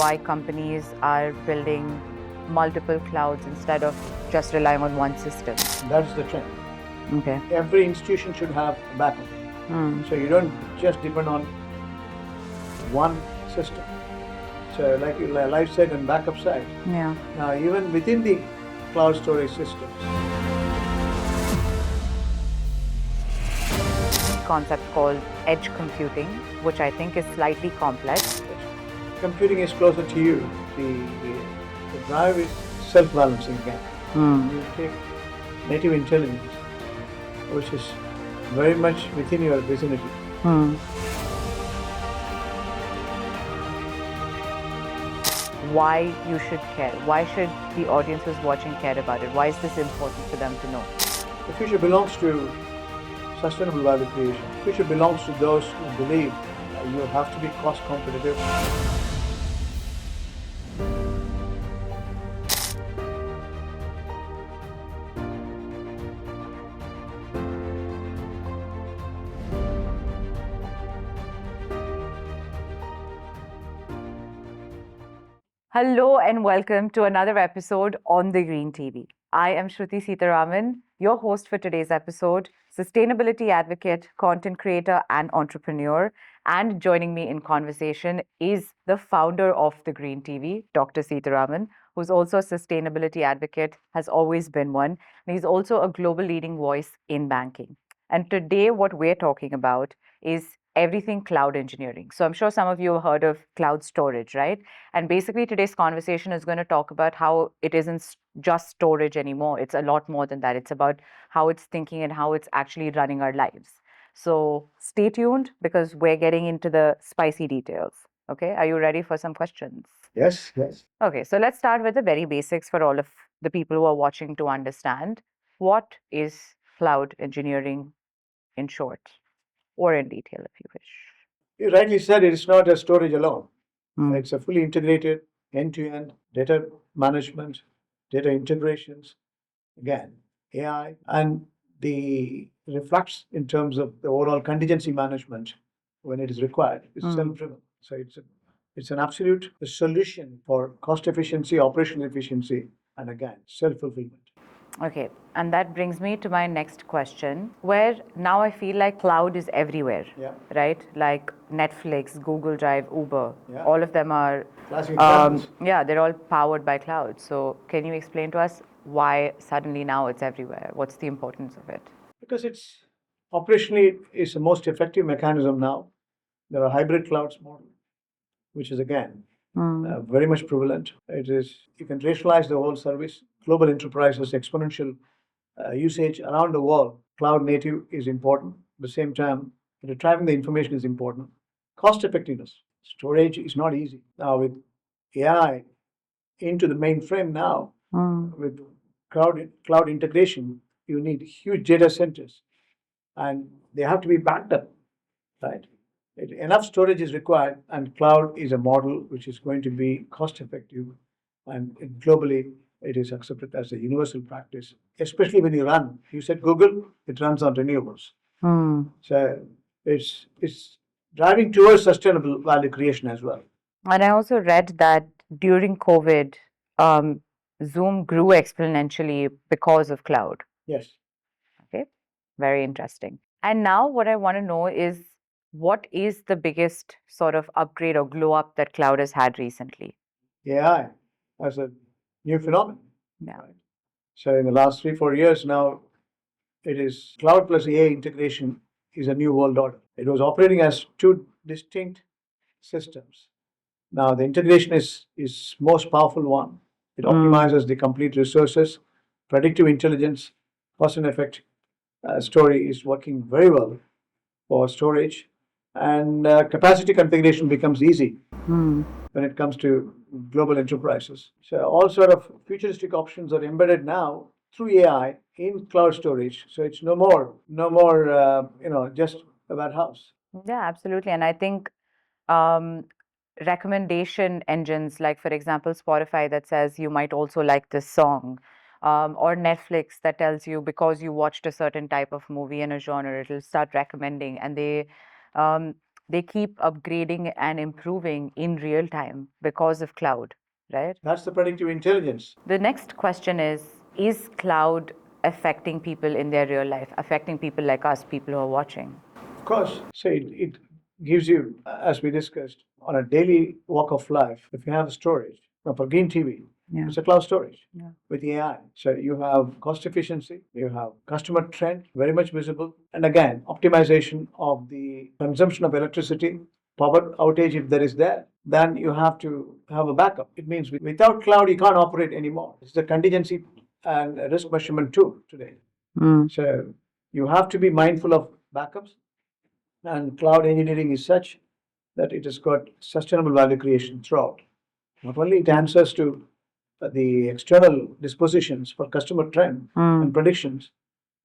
why companies are building multiple clouds instead of just relying on one system. That's the trend. Okay. Every institution should have a backup. So you don't just depend on one system. So like I said, on backup side. Yeah. Now even within the cloud storage systems, Concept called edge computing, which I think is slightly complex. computing is closer to you. The drive is self-balancing again. You take native intelligence, which is very much within your vicinity. Why you should care? Why should the audience who's watching care about it? Why is this important for them to know? The future belongs to sustainable value creation. The future belongs to those who believe you have to be cost competitive. Hello and welcome to another episode on the Green TV. I am Shruti Seetharaman, your host for today's episode, sustainability advocate, content creator, and entrepreneur. And joining me in conversation is the founder of the Green TV, Dr. Seetharaman, who's also a sustainability advocate, has always been one. And he's also a global leading voice in banking. And today, what we're talking about is everything cloud engineering. So I'm sure some of you have heard of cloud storage, right? And basically, today's conversation is going to talk about how it isn't just storage anymore. It's a lot more than that. It's about how it's thinking and how it's actually running our lives. So stay tuned because we're getting into the spicy details. Okay, are you ready for some questions? Yes. Okay, so let's start with the very basics for all of the people who are watching to understand. What is cloud engineering in short, or in detail if you wish? You rightly said it's not a storage alone. It's a fully integrated end-to-end data management, data integrations, again, AI, and the reflects in terms of the overall contingency management when it is required. It's self-driven. So it's an absolute solution for cost efficiency, operational efficiency, and again, self-fulfillment. Okay, and that brings me to my next question, where now I feel like cloud is everywhere, Yeah. right? Like Netflix, Google Drive, Uber, Yeah. all of them are, Classic examples. yeah, they're all powered by cloud. So can you explain to us why suddenly now it's everywhere? What's the importance of it? Because it's operationally is the most effective mechanism now. There are hybrid clouds model, which is again very much prevalent. It is you can rationalize the whole service. Global enterprises, exponential usage around the world. Cloud native is important. At the same time, retrieving the information is important. Cost effectiveness. Storage is not easy now with AI into the mainframe now with cloud integration. You need huge data centers, and they have to be backed up, right? Enough storage is required, and cloud is a model which is going to be cost effective, and globally it is accepted as a universal practice, especially when you run. You said Google, it runs on renewables. So it's driving towards sustainable value creation as well. And I also read that during COVID, um, Zoom grew exponentially because of cloud. Yes. Okay, very interesting. And now what I want to know is what is the biggest sort of upgrade or glow up that cloud has had recently? AI as a new phenomenon. Yeah. Right? So in the last 3-4 years now, it is cloud plus AI integration is a new world order. It was operating as two distinct systems. Now the integration is most powerful one. It optimizes the complete resources, predictive intelligence, cause and effect story is working very well for storage, and capacity configuration becomes easy when it comes to global enterprises. So all sort of futuristic options are embedded now through AI in cloud storage. So it's no more just a warehouse. Yeah, absolutely. And I think um, recommendation engines, like for example, Spotify that says you might also like this song, or Netflix that tells you because you watched a certain type of movie in a genre, it'll start recommending. And um, they keep upgrading and improving in real time because of cloud, right? That's the predictive intelligence. The next question is cloud affecting people in their real life, affecting people like us, people who are watching? Of course, so it gives you, as we discussed, on a daily walk of life, if you have storage, for Green TV, Yeah. it's a cloud storage Yeah. with AI. So you have cost efficiency, you have customer trend, very much visible, and again, optimization of the consumption of electricity, power outage if there is there, then you have to have a backup. It means without cloud, you can't operate anymore. It's a contingency and a risk measurement tool today. So you have to be mindful of backups, and cloud engineering is such that it has got sustainable value creation throughout. Not only it answers to the external dispositions for customer trend and predictions,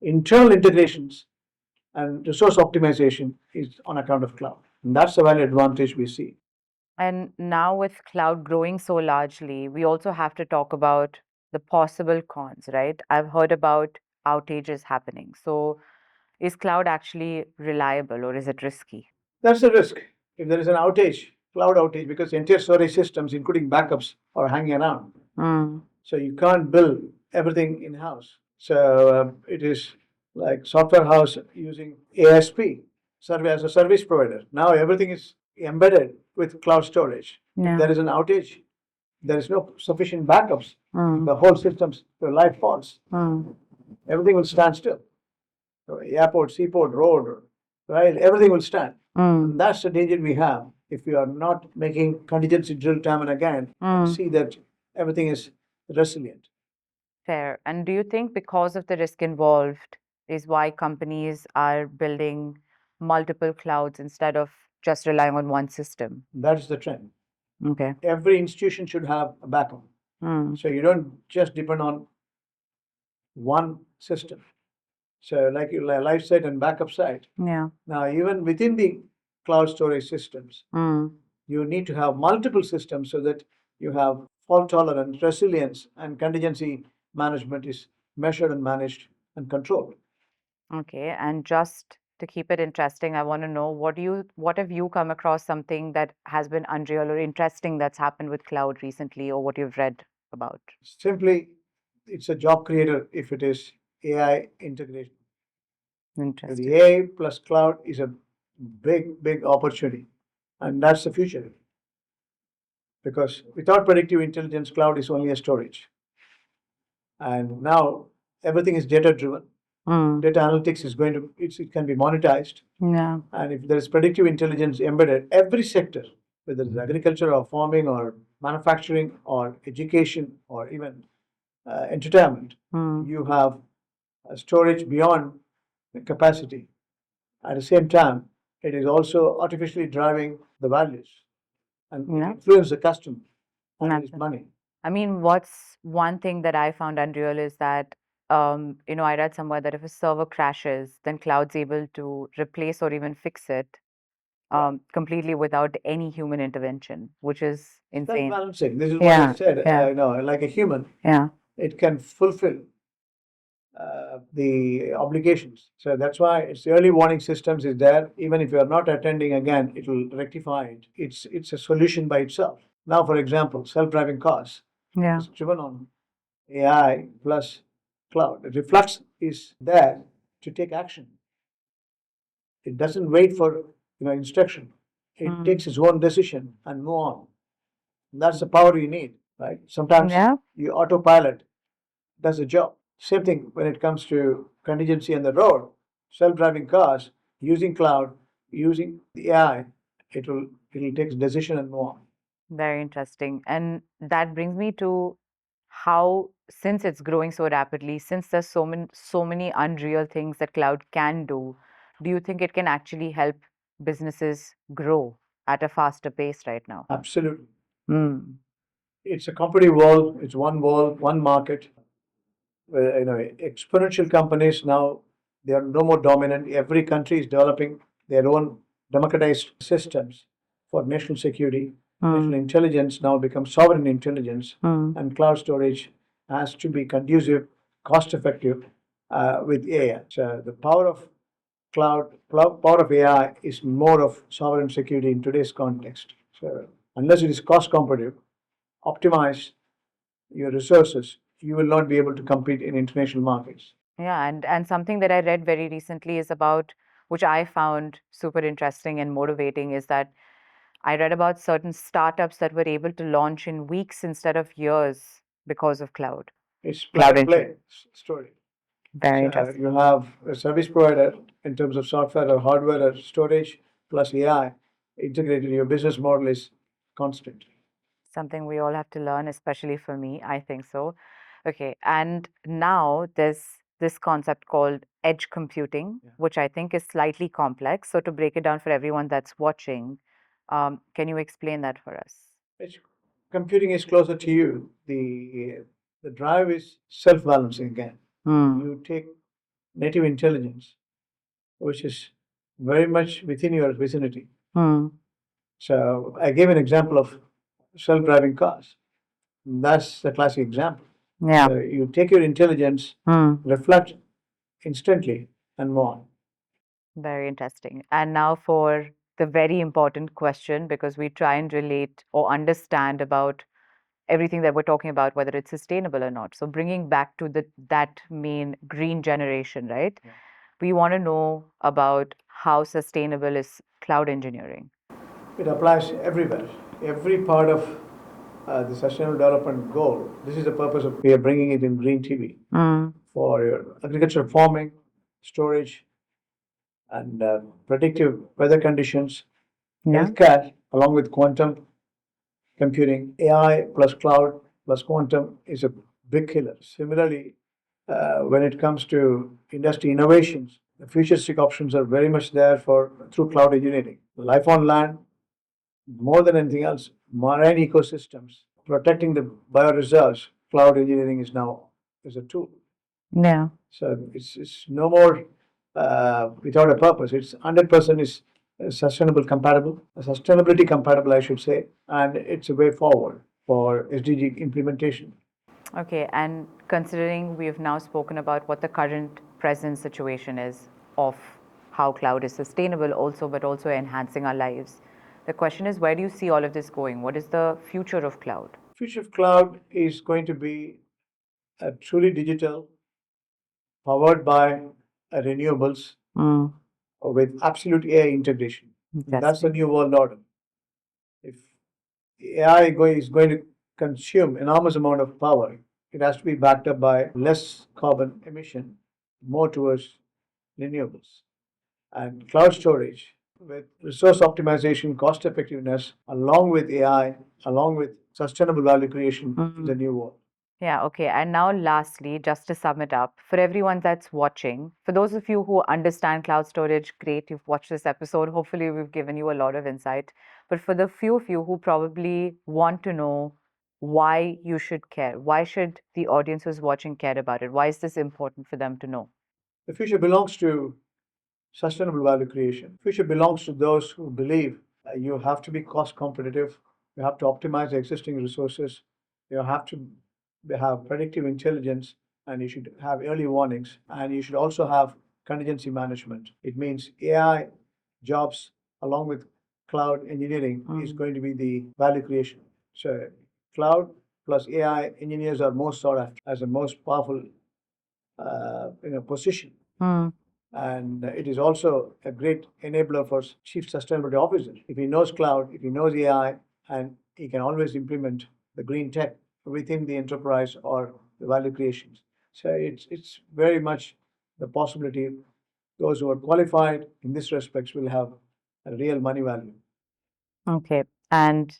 internal integrations and resource optimization is on account of cloud. And that's the value advantage we see. And now, with cloud growing so largely, we also have to talk about the possible cons, right? I've heard about outages happening. So, is cloud actually reliable or is it risky? That's the risk. If there is an outage, cloud outage, because entire storage systems, including backups, are hanging around. So you can't build everything in house. So it is like software house using ASP as a service provider. Now everything is embedded with cloud storage. If there is an outage, there is no sufficient backups. The whole system's the life falls. Everything will stand still. So airport, seaport, road, right? Everything will stand. And that's the danger we have if we are not making contingency drill time and again, see that everything is resilient. Fair. And do you think because of the risk involved is why companies are building multiple clouds instead of just relying on one system? That's the trend. Okay. Every institution should have a backup. So you don't just depend on one system. So like your live site and backup site. Yeah. Now, even within the cloud storage systems, you need to have multiple systems so that you have fault tolerance, resilience, and contingency management is measured and managed and controlled. Okay. And just to keep it interesting, I want to know what have you come across something that has been unreal or interesting that's happened with cloud recently, or what you've read about? Simply, it's a job creator if it is AI integration. Interesting. The AI plus cloud is a big, big opportunity, and that's the future. Because without predictive intelligence, cloud is only a storage. And now everything is data driven. Data analytics is going to, it can be monetized. Yeah. And if there is predictive intelligence embedded, every sector, whether it's agriculture or farming or manufacturing or education or even entertainment, you have storage beyond the capacity. At the same time, it is also artificially driving the values and influence the customer and his money. I mean, what's one thing that I found unreal is that, I read somewhere that if a server crashes, then cloud's able to replace or even fix it completely without any human intervention, which is That's insane. balancing. This is what I said. Like a human, Yeah. it can fulfill the obligations. So that's why it's early warning systems is there. Even if you are not attending again, it will rectify it. It's a solution by itself. Now, for example, self-driving cars Yeah. is driven on AI plus cloud. The reflex is there to take action. It doesn't wait for instruction. It takes its own decision and move on. That's the power you need, right? Sometimes you autopilot does the job. Same thing when it comes to contingency on the road, self-driving cars, using cloud, using the AI, it'll take decision and move on. Very interesting. And that brings me to how, since it's growing so rapidly, since there's so many unreal things that cloud can do you think it can actually help businesses grow at a faster pace right now? Absolutely. Mm. It's a competitive world. It's one world, one market. Exponential companies now, they are no more dominant. Every country is developing their own democratized systems for national security. National intelligence now becomes sovereign intelligence, and cloud storage has to be conducive, cost effective with AI. So the power of power of AI is more of sovereign security in today's context. So unless it is cost competitive, optimize your resources, you will not be able to compete in international markets. Yeah, and something that I read very recently is about, which I found super interesting and motivating, is that I read about certain startups that were able to launch in weeks instead of years because of cloud. It's Cloud plug and play engineering. story. Very So interesting. you have a service provider in terms of software or hardware or storage plus AI integrated. Your business model is constant. Something we all have to learn, especially for me, I think so. Okay, and now there's this concept called edge computing, Yeah. which I think is slightly complex. So to break it down for everyone that's watching, can you explain that for us? Edge computing is closer to you. The drive is self-balancing again. You take native intelligence, which is very much within your vicinity. So I gave an example of self-driving cars. That's the classic example. Yeah. So you take your intelligence, reflect instantly, and move on. Very interesting. And now for the very important question, because we try and relate or understand about everything that we're talking about, whether it's sustainable or not. So bringing back to that main green generation, right? Yeah. We want to know about how sustainable is cloud engineering. It applies everywhere, every part of the sustainable development goal. This is the purpose of we are bringing it in Green TV for your agricultural farming, storage, and predictive weather conditions, Yeah. healthcare, along with quantum computing. AI plus cloud plus quantum is a big killer. Similarly, when it comes to industry innovations, the futuristic options are very much there for through cloud engineering. Life on land, more than anything else, marine ecosystems, protecting the bioreserves, cloud engineering is now is a tool. Yeah. So it's no more without a purpose. It's 100% is sustainability compatible, I should say, and it's a way forward for SDG implementation. Okay, and considering we've now spoken about what the current present situation is of how cloud is sustainable also, but also enhancing our lives, the question is, where do you see all of this going? What is the future of cloud? Future of cloud is going to be a truly digital, powered by renewables with absolute AI integration. That's the new world order. If AI is going to consume enormous amount of power, it has to be backed up by less carbon emission, more towards renewables. And cloud storage with resource optimization, cost effectiveness, along with AI, along with sustainable value creation is a new world. Yeah, okay. And now, lastly, just to sum it up, for everyone that's watching, for those of you who understand cloud storage, great, you've watched this episode. Hopefully, we've given you a lot of insight. But for the few of you who probably want to know why you should care, why should the audience who's watching care about it? Why is this important for them to know? The future belongs to sustainable value creation. Future belongs to those who believe you have to be cost competitive, you have to optimize the existing resources, you have to have predictive intelligence, and you should have early warnings, and you should also have contingency management. It means AI jobs along with cloud engineering is going to be the value creation. So cloud plus AI engineers are most sought after as the most powerful position. And it is also a great enabler for chief sustainability officer. If he knows cloud, if he knows AI, and he can always implement the green tech within the enterprise or the value creations. So it's very much the possibility those who are qualified in this respects will have a real money value. Okay. And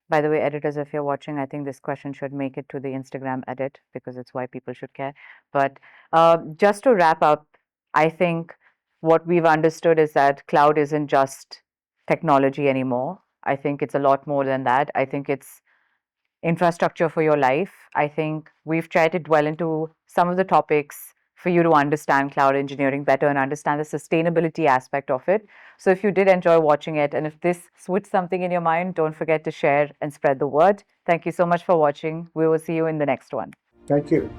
by the way, editors, if you're watching, I think this question should make it to the Instagram edit because it's why people should care. But just to wrap up, I think what we've understood is that cloud isn't just technology anymore. I think it's a lot more than that. I think it's infrastructure for your life. I think we've tried to dwell into some of the topics for you to understand cloud engineering better and understand the sustainability aspect of it. So if you did enjoy watching it and if this switched something in your mind, don't forget to share and spread the word. Thank you so much for watching. We will see you in the next one. Thank you.